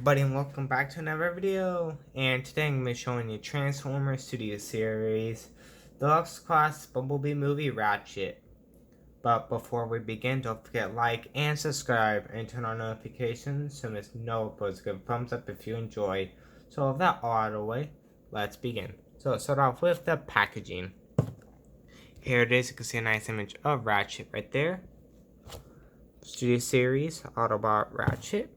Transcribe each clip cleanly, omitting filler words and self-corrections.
everybody, and welcome back to another video. And today I'm going to be showing you Transformers Studio Series Deluxe Class Bumblebee movie Ratchet. But before we begin, don't forget to like and subscribe and turn on notifications so miss no uploads. Give a thumbs up if you enjoy. So with that all out of the way, let's begin. So let's start off with the packaging. Here it is. You can see a nice image of Ratchet right there. Studio Series Autobot Ratchet.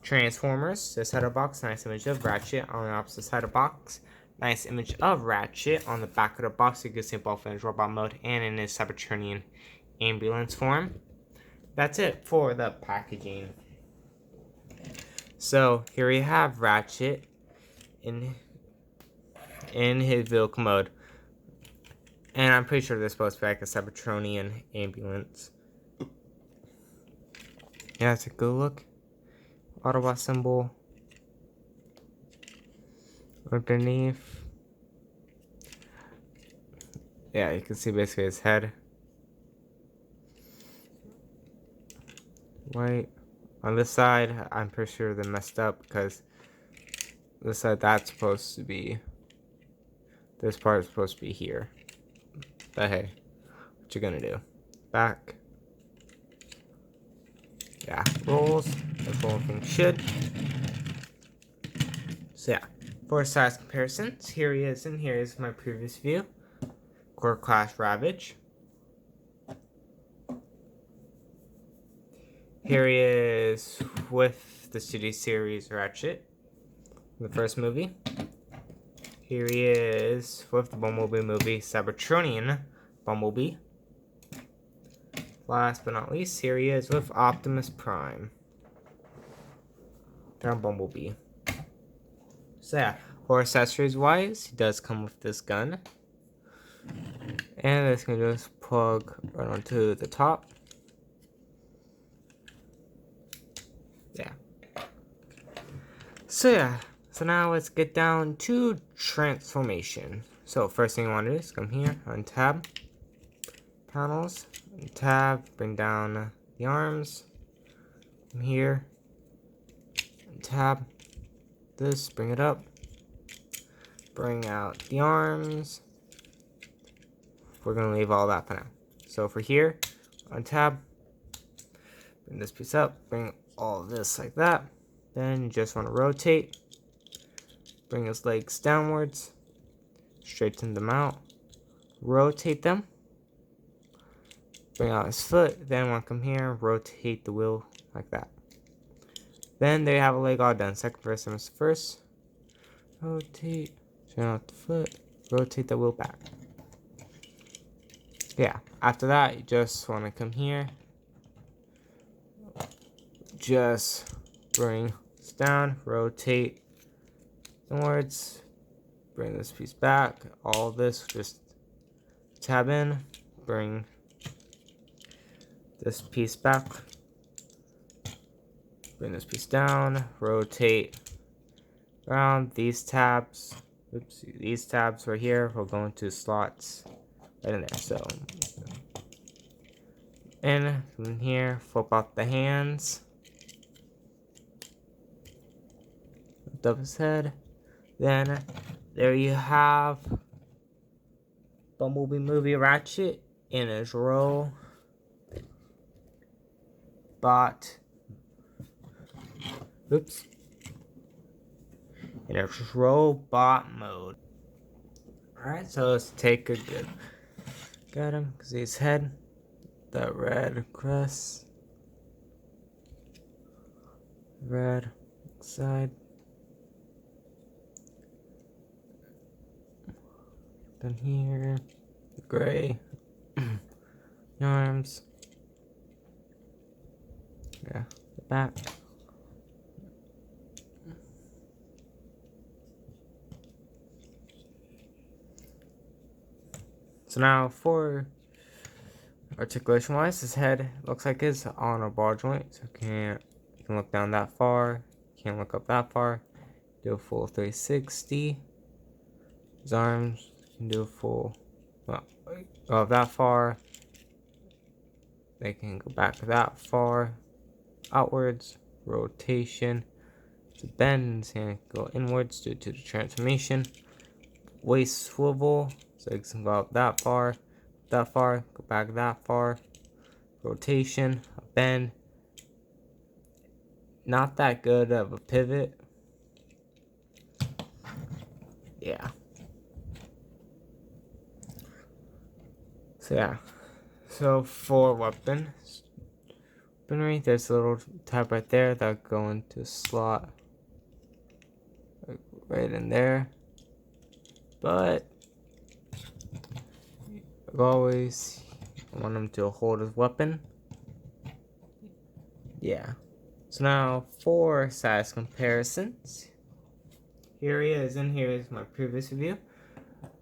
Transformers, this side of the box, nice image of Ratchet. On the opposite side of the box, nice image of Ratchet. On the back of the box, you can see both in his robot mode and in his Cybertronian ambulance form. That's it for the packaging. So here we have Ratchet in his vehicle mode. And I'm pretty sure this is supposed to be like a Cybertronian ambulance. Yeah, that's a good look. Autobot symbol underneath. Yeah, you can see basically his head. Right on this side, I'm pretty sure they messed up because this side that's supposed to be. This part is supposed to be here. But hey, what you gonna do? Back. Yeah, rolls. That's the whole thing should. So yeah, for size comparisons, here he is, and here is my previous view. Core Class Ravage. Here he is with the Studio Series Ratchet, the first movie. Here he is with the Bumblebee movie, Cybertronian Bumblebee. Last but not least, here he is with Optimus Prime. From Bumblebee. So yeah, for accessories wise, he does come with this gun. And this can just plug right onto the top. Yeah. So yeah, so now let's get down to transformation. So first thing you want to do is come here, untab panels, tab, bring down the arms. Come here, tab this, bring it up, bring out the arms. We're gonna leave all that for now. So for here, untab, bring this piece up, bring all this like that. Then you just want to rotate, bring his legs downwards, straighten them out, rotate them, bring out his foot, then want to come here, rotate the wheel like that. Then there you have a leg all done. Second verse, first, rotate, turn out the foot, rotate the wheel back. Yeah, after that, you just want to come here, just bring this down, rotate inwards, bring this piece back, all this, just tab in, bring this piece back, bring this piece down, rotate around these tabs. Oops, these tabs right here will go into slots right in there. So, and from here, flip out the hands, lift up his head. Then there you have Bumblebee movie Ratchet in his robot in its robot mode. Alright, so let's take a good at him, because his head, the red crest, red side, then here, the gray, arms, yeah, the back. So now for articulation wise, his head looks like it's on a ball joint, so you can look down that far, can't look up that far, do a full 360. His arms can do a full, well, that far, they can go back that far, outwards, rotation, to bend, it's going to go inwards due to the transformation. Waist swivel, so it can go up that far, go back that far. Rotation, a bend. Not that good of a pivot. Yeah. So yeah. So for weaponry, there's a little tab right there that go into slot right in there. But always want him to hold his weapon. Yeah. So now for size comparisons. Here he is, and here is my previous review.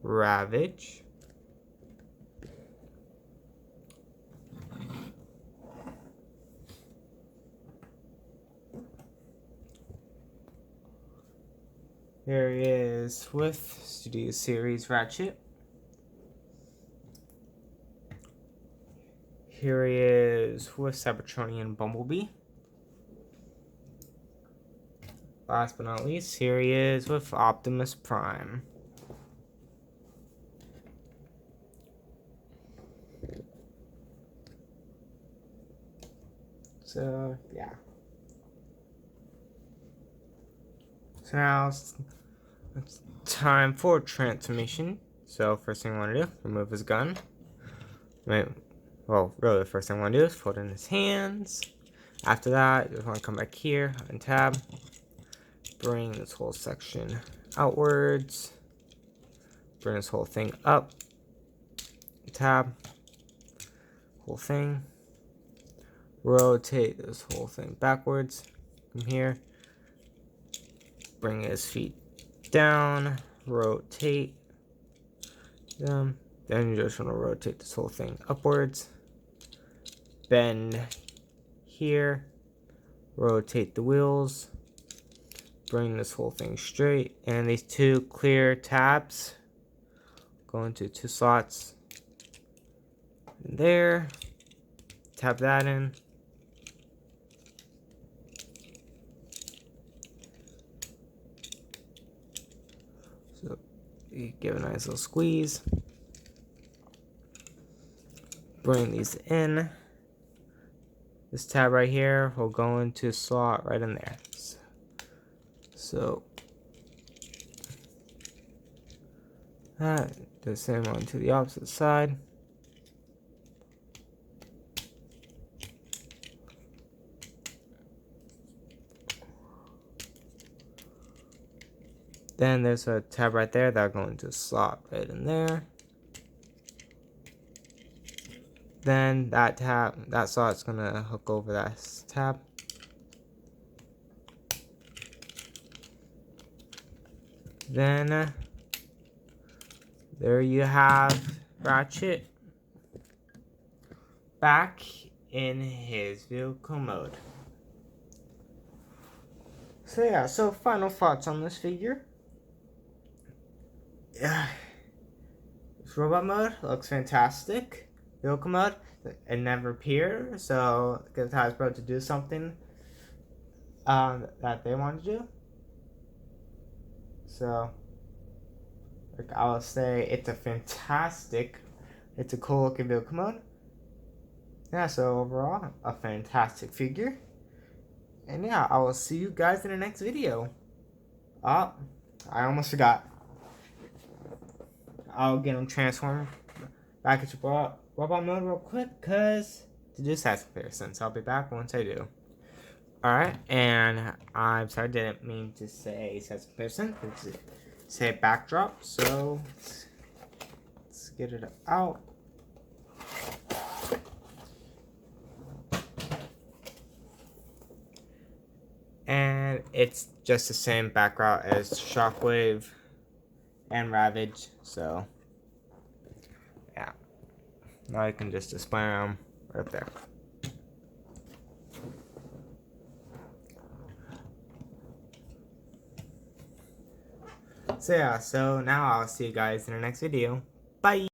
Ravage. Here he is with Studio Series Ratchet. Here he is with Cybertronian Bumblebee. Last but not least, here he is with Optimus Prime. So, yeah. So now it's time for transformation. So first thing I want to do, remove his gun. Well, really the first thing I want to do is put in his hands. After that, you just want to come back here, untab, bring this whole section outwards, bring this whole thing up, tab, whole thing, rotate this whole thing backwards, from here, bring his feet down, rotate them, then you just want to rotate this whole thing upwards, bend here, rotate the wheels, bring this whole thing straight, and these two clear tabs go into two slots there, tap that in, so you give a nice little squeeze, bring these in. This tab right here will go into slot right in there. So that the same one to the opposite side. Then there's a tab right there that'll go into slot right in there. Then that slot's gonna hook over that tab. Then there you have Ratchet back in his vehicle mode. So yeah, so final thoughts on this figure. Yeah, this robot mode looks fantastic. Vehicle mode, it never appeared, so it gives Hasbro to do something that they want to do. So, like I will say, it's a cool looking vehicle mode. Yeah, so overall, a fantastic figure. And yeah, I will see you guys in the next video. Oh, I almost forgot. I'll get him transformed back into robot mode real quick, cause to do size comparisons. I'll be back once I do. Alright, and I'm sorry, I didn't mean to say size comparison. Say backdrop. So let's get it out. And it's just the same background as Shockwave and Ravage, so yeah. Now I can just display them right there. So yeah, so now I'll see you guys in the next video. Bye!